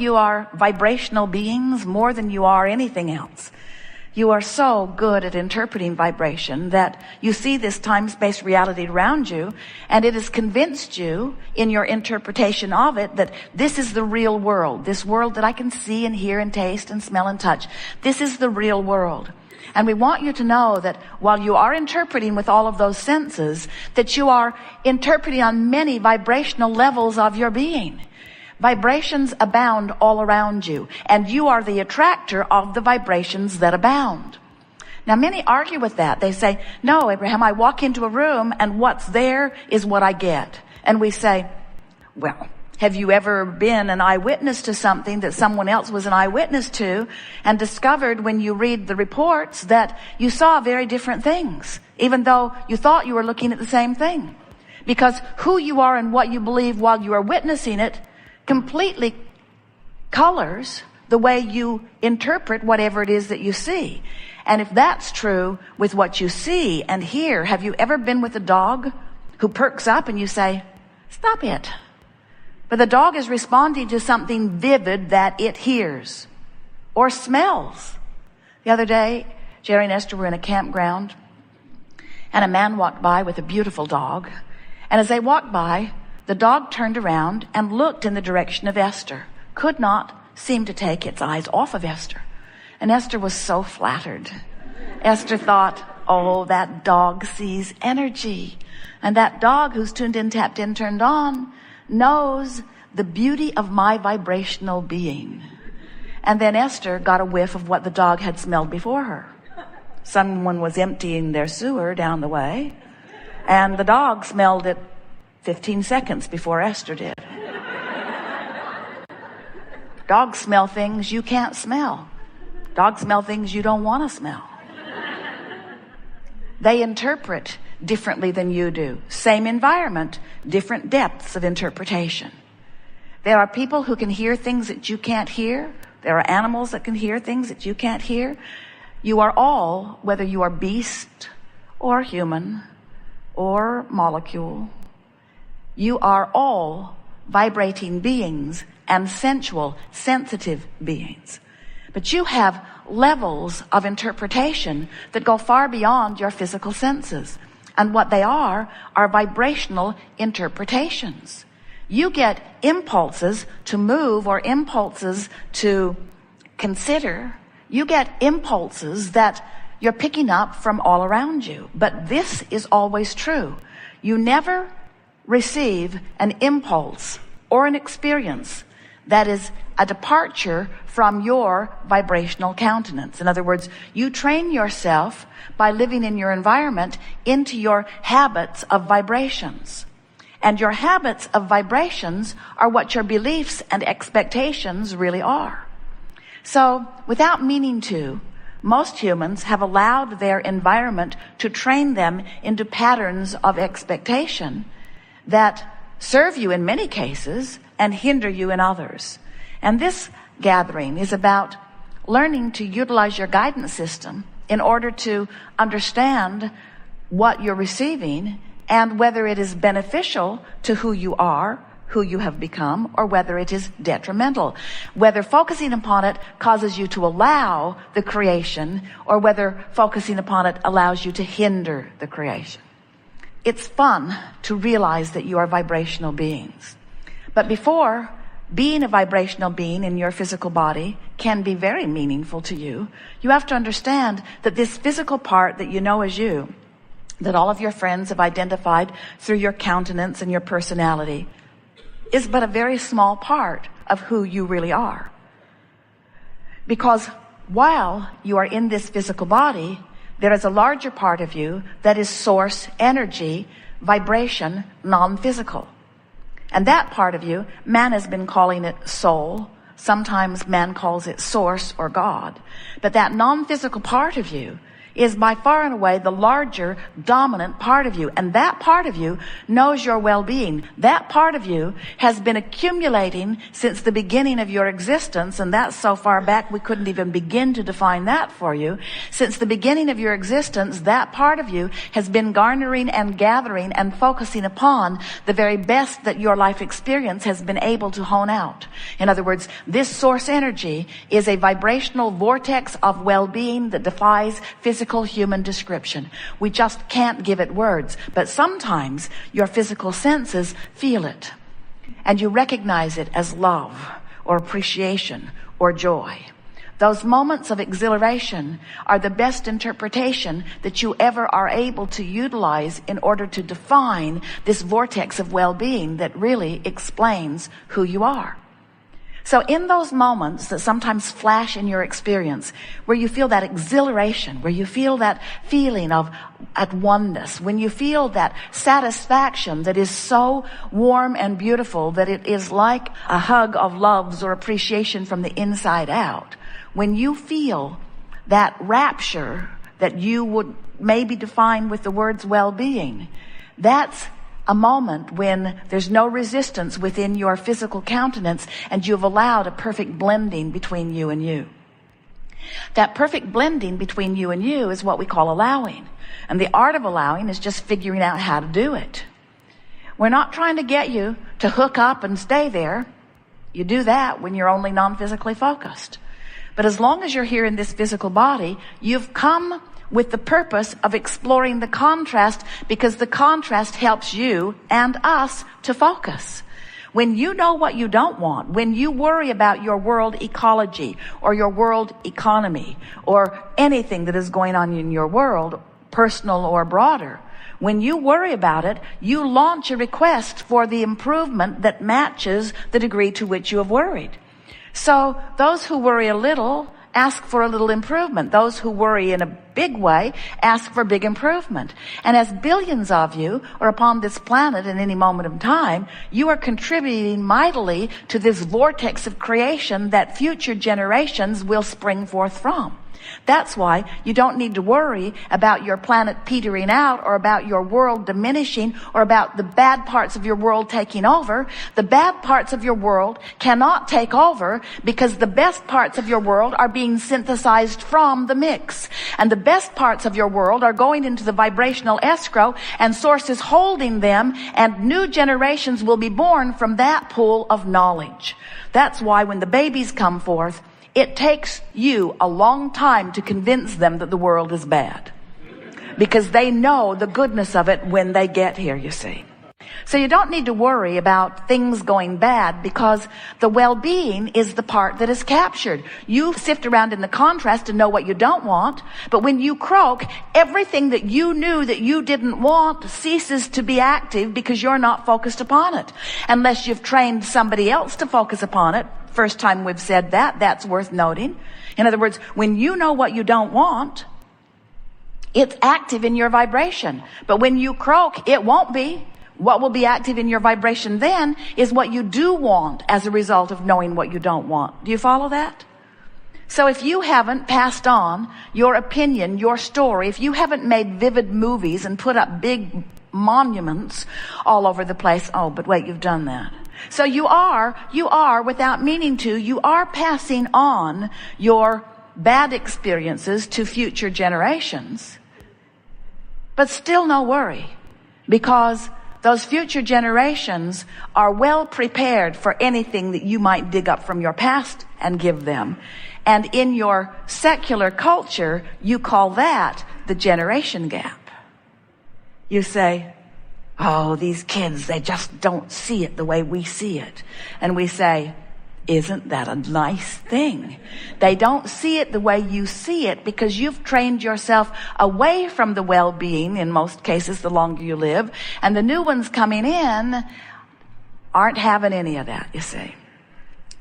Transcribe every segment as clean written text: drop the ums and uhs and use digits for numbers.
you are vibrational beings more than you are anything else. You are so good at interpreting vibration that you see this time-space reality around you, and it has convinced you in your interpretation of it that this is the real world, this world that I can see and hear and taste and smell and touch. This is the real world. And we want you to know that while you are interpreting with all of those senses, that you are interpreting on many vibrational levels of your being. Vibrations abound all around you, and you are the attractor of the vibrations that abound. Now, many argue with that. They say, no, Abraham, I walk into a room and what's there is what I get. And we say, well, have you ever been an eyewitness to something that someone else was an eyewitness to and discovered when you read the reports that you saw very different things, even though you thought you were looking at the same thing? Because who you are and what you believe while you are witnessing it completely colors the way you interpret whatever it is that you see. And if that's true with what you see and hear, have you ever been with a dog who perks up and you say, stop it? But the dog is responding to something vivid that it hears or smells. The other day, Jerry and Esther were in a campground, and a man walked by with a beautiful dog. And as they walked by, the dog turned around and looked in the direction of Esther, could not seem to take its eyes off of Esther. And Esther was so flattered. Esther thought, oh, that dog sees energy. And that dog who's tuned in, tapped in, turned on, knows the beauty of my vibrational being. And then Esther got a whiff of what the dog had smelled before her. Someone was emptying their sewer down the way, and the dog smelled it 15 seconds before Esther did. Dogs smell things you can't smell. Dogs smell things you don't want to smell. They interpret differently than you do. Same environment, different depths of interpretation. There are people who can hear things that you can't hear. There are animals that can hear things that you can't hear. You are all, whether you are beast or human or molecule, you are all vibrating beings and sensual, sensitive beings. But you have levels of interpretation that go far beyond your physical senses. And what they are vibrational interpretations. You get impulses to move or impulses to consider. You get impulses that you're picking up from all around you. But this is always true. You never receive an impulse or an experience that is a departure from your vibrational countenance. In other words, you train yourself by living in your environment into your habits of vibrations. And your habits of vibrations are what your beliefs and expectations really are. So, without meaning to, most humans have allowed their environment to train them into patterns of expectation that serve you in many cases and hinder you in others. And this gathering is about learning to utilize your guidance system in order to understand what you're receiving and whether it is beneficial to who you are, who you have become, or whether it is detrimental. Whether focusing upon it causes you to allow the creation, or whether focusing upon it allows you to hinder the creation. It's fun to realize that you are vibrational beings. But before being a vibrational being in your physical body can be very meaningful to you, you have to understand that this physical part that you know as you, that all of your friends have identified through your countenance and your personality, is but a very small part of who you really are. Because while you are in this physical body, there is a larger part of you that is source energy, vibration, non-physical. And that part of you, man has been calling it soul. Sometimes man calls it source or God. But that non-physical part of you is by far and away the larger, dominant part of you. And that part of you knows your well-being. That part of you has been accumulating since the beginning of your existence, and that's so far back we couldn't even begin to define that for you. Since the beginning of your existence, that part of you has been garnering and gathering and focusing upon the very best that your life experience has been able to hone out. In other words, this source energy is a vibrational vortex of well-being that defies physical human description. We just can't give it words, but sometimes your physical senses feel it, and you recognize it as love or appreciation or joy. Those moments of exhilaration are the best interpretation that you ever are able to utilize in order to define this vortex of well-being that really explains who you are. So in those moments that sometimes flash in your experience, where you feel that exhilaration, where you feel that feeling of at oneness, when you feel that satisfaction that is so warm and beautiful that it is like a hug of loves or appreciation from the inside out, when you feel that rapture that you would maybe define with the words well-being, that's a moment when there's no resistance within your physical countenance and you've allowed a perfect blending between you and you. That perfect blending between you and you is what we call allowing. And the art of allowing is just figuring out how to do it. We're not trying to get you to hook up and stay there. You do that when you're only non-physically focused. But as long as you're here in this physical body, you've come with the purpose of exploring the contrast, because the contrast helps you and us to focus. When you know what you don't want, when you worry about your world ecology or your world economy or anything that is going on in your world, personal or broader, when you worry about it, you launch a request for the improvement that matches the degree to which you have worried. So those who worry a little ask for a little improvement. Those who worry in a big way ask for big improvement. And as billions of you are upon this planet in any moment of time, you are contributing mightily to this vortex of creation that future generations will spring forth from. That's why you don't need to worry about your planet petering out or about your world diminishing or about the bad parts of your world taking over. The bad parts of your world cannot take over because the best parts of your world are being synthesized from the mix. And the best parts of your world are going into the vibrational escrow, and Source is holding them, and new generations will be born from that pool of knowledge. That's why when the babies come forth, it takes you a long time to convince them that the world is bad, because they know the goodness of it when they get here, you see. So you don't need to worry about things going bad, because the well-being is the part that is captured. You sift around in the contrast to know what you don't want, but when you croak, everything that you knew that you didn't want ceases to be active because you're not focused upon it. Unless you've trained somebody else to focus upon it. First time we've said that, that's worth noting. In other words, when you know what you don't want, it's active in your vibration. But when you croak, it won't be. What will be active in your vibration then is what you do want as a result of knowing what you don't want. Do you follow that? So if you haven't passed on your opinion, your story, if you haven't made vivid movies and put up big monuments all over the place, oh, but wait, you've done that. So you are, without meaning to, you are passing on your bad experiences to future generations. But still no worry, because those future generations are well prepared for anything that you might dig up from your past and give them. And in your secular culture, you call that the generation gap. You say, oh, these kids, they just don't see it the way we see it. And we say, isn't that a nice thing? They don't see it the way you see it because you've trained yourself away from the well-being, in most cases, the longer you live. And the new ones coming in aren't having any of that, you see.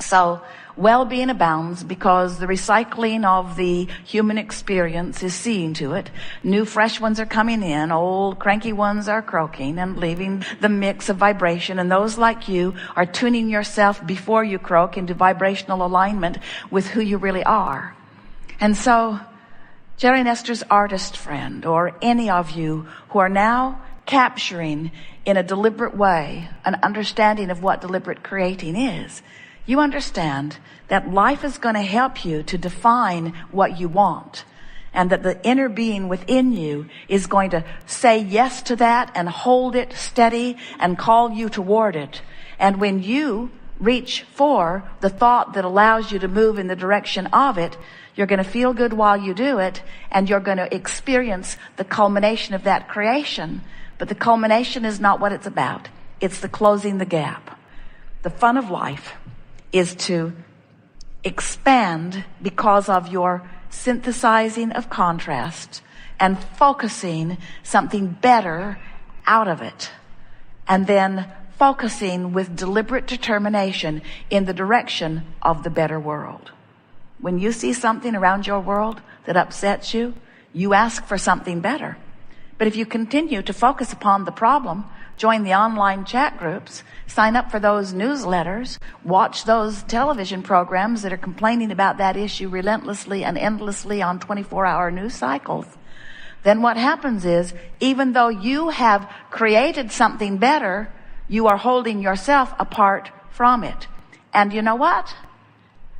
So well-being abounds because the recycling of the human experience is seeing to it. New fresh ones are coming in, old cranky ones are croaking and leaving the mix of vibration, and those like you are tuning yourself before you croak into vibrational alignment with who you really are. And so Jerry and Esther's artist friend, or any of you who are now capturing in a deliberate way an understanding of what deliberate creating is, you understand that life is going to help you to define what you want, and that the inner being within you is going to say yes to that and hold it steady and call you toward it. And when you reach for the thought that allows you to move in the direction of it, you're going to feel good while you do it, and you're going to experience the culmination of that creation. But the culmination is not what it's about. It's the closing the gap. The fun of life is to expand because of your synthesizing of contrast and focusing something better out of it, and then focusing with deliberate determination in the direction of the better world. When you see something around your world that upsets you, you ask for something better. But if you continue to focus upon the problem, join the online chat groups, sign up for those newsletters, watch those television programs that are complaining about that issue relentlessly and endlessly on 24-hour news cycles, then what happens is, even though you have created something better, you are holding yourself apart from it. And you know what?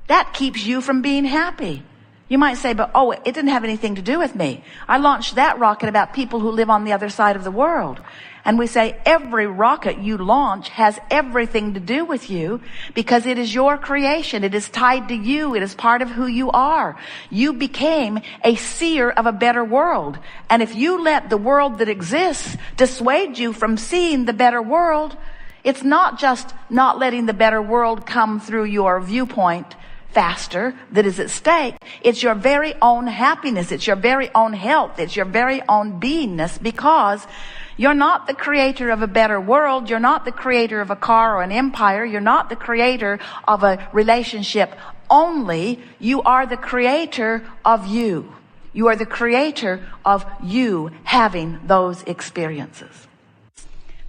That keeps you from being happy. You might say, but it didn't have anything to do with me. I launched that rocket about people who live on the other side of the world. And we say every rocket you launch has everything to do with you, because it is your creation. It is tied to you. It is part of who you are. You became a seer of a better world. And if you let the world that exists dissuade you from seeing the better world, it's not just not letting the better world come through your viewpoint faster that is at stake. It's your very own happiness. It's your very own health. It's your very own beingness, because you're not the creator of a better world. You're not the creator of a car or an empire. You're not the creator of a relationship only. You are the creator of you. You are the creator of you having those experiences.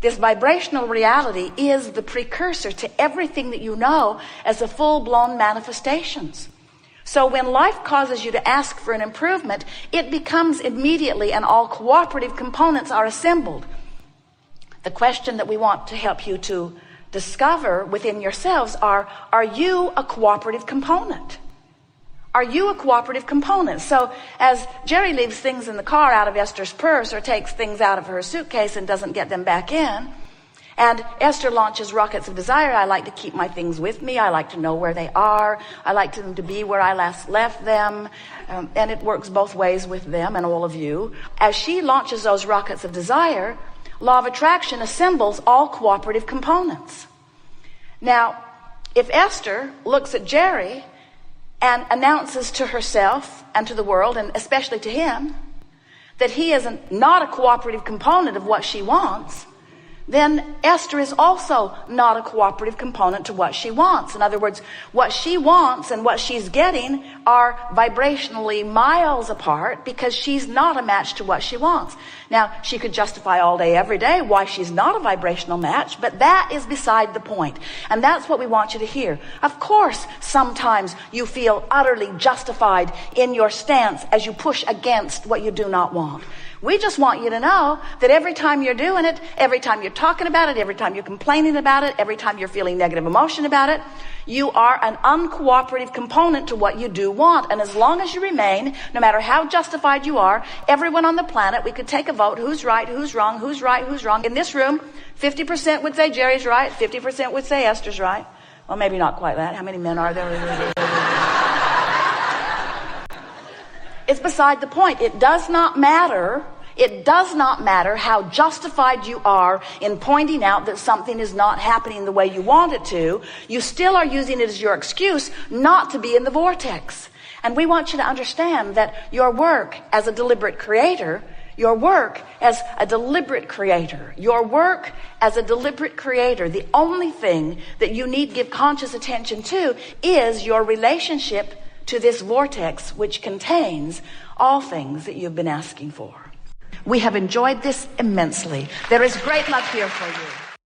This vibrational reality is the precursor to everything that you know as the full-blown manifestations. So when life causes you to ask for an improvement, it becomes immediately, and all cooperative components are assembled. The question that we want to help you to discover within yourselves are you a cooperative component? Are you a cooperative component? So as Jerry leaves things in the car out of Esther's purse, or takes things out of her suitcase and doesn't get them back in, and Esther launches rockets of desire, I like to keep my things with me. I like to know where they are. I like them to be where I last left them. And it works both ways with them and all of you. As she launches those rockets of desire, law of attraction assembles all cooperative components. Now, if Esther looks at Jerry and announces to herself and to the world, and especially to him, that he is not a cooperative component of what she wants, then Esther is also not a cooperative component to what she wants. In other words, what she wants and what she's getting are vibrationally miles apart, because she's not a match to what she wants. Now, she could justify all day, every day why she's not a vibrational match, but that is beside the point. And that's what we want you to hear. Of course, sometimes you feel utterly justified in your stance as you push against what you do not want. We just want you to know that every time you're doing it, every time you're talking about it, every time you're complaining about it, every time you're feeling negative emotion about it, you are an uncooperative component to what you do want. And as long as you remain, no matter how justified you are, everyone on the planet, we could take a vote, who's right, who's wrong, who's right, who's wrong. In this room, 50% would say Jerry's right, 50% would say Esther's right. Well, maybe not quite that. How many men are there? It's beside the point. It does not matter. It does not matter how justified you are in pointing out that something is not happening the way you want it to. You still are using it as your excuse not to be in the vortex. And we want you to understand that your work as a deliberate creator, your work as a deliberate creator, the only thing that you need to give conscious attention to is your relationship to this vortex, which contains all things that you've been asking for. We have enjoyed this immensely. There is great love here for you.